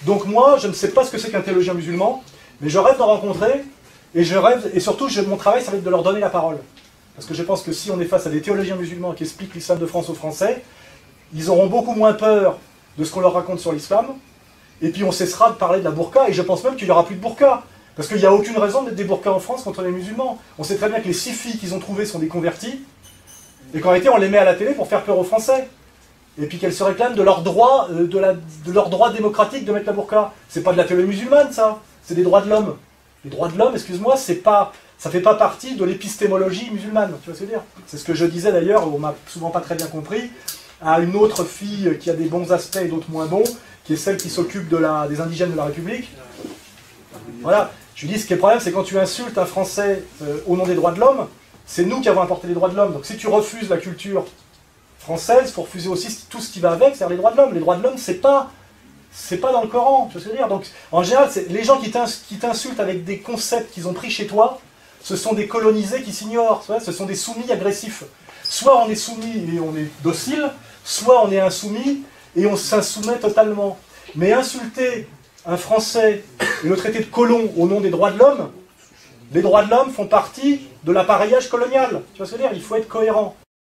Donc moi, je ne sais pas ce que c'est qu'un théologien musulman, mais je rêve d'en rencontrer, et je rêve, et surtout, mon travail, ça va être de leur donner la parole. Parce que je pense que si on est face à des théologiens musulmans qui expliquent l'islam de France aux Français, ils auront beaucoup moins peur de ce qu'on leur raconte sur l'islam, et puis on cessera de parler de la burqa, et je pense même qu'il n'y aura plus de burqa. Parce qu'il n'y a aucune raison d'être des burqas en France contre les musulmans. On sait très bien que les 6 filles qu'ils ont trouvées sont des convertis, et qu'en réalité on les met à la télé pour faire peur aux Français. Et puis qu'elles se réclament de leur droit, de leur droit démocratique de mettre la burqa. C'est pas de la théologie musulmane, ça. C'est des droits de l'homme. Les droits de l'homme, excuse-moi, ça fait pas partie de l'épistémologie musulmane. Tu vois ce que je veux dire? C'est ce que je disais d'ailleurs, on m'a souvent pas très bien compris, à une autre fille qui a des bons aspects et d'autres moins bons, qui est celle qui s'occupe des indigènes de la République. Voilà. Je lui dis, ce qui est le problème, c'est quand tu insultes un Français au nom des droits de l'homme, c'est nous qui avons apporté les droits de l'homme. Donc si tu refuses la culture française, il faut refuser aussi tout ce qui va avec, c'est-à-dire les droits de l'homme. Les droits de l'homme, c'est pas dans le Coran, tu vois ce que je veux dire. Donc en général, les gens qui t'insultent avec des concepts qu'ils ont pris chez toi, ce sont des colonisés qui s'ignorent, ce sont des soumis agressifs. Soit on est soumis et on est docile, soit on est insoumis et on s'insoumet totalement. Mais insulter un Français et le traiter de colon au nom des droits de l'homme, les droits de l'homme font partie de l'appareillage colonial. Tu vois ce que je veux dire? Il faut être cohérent.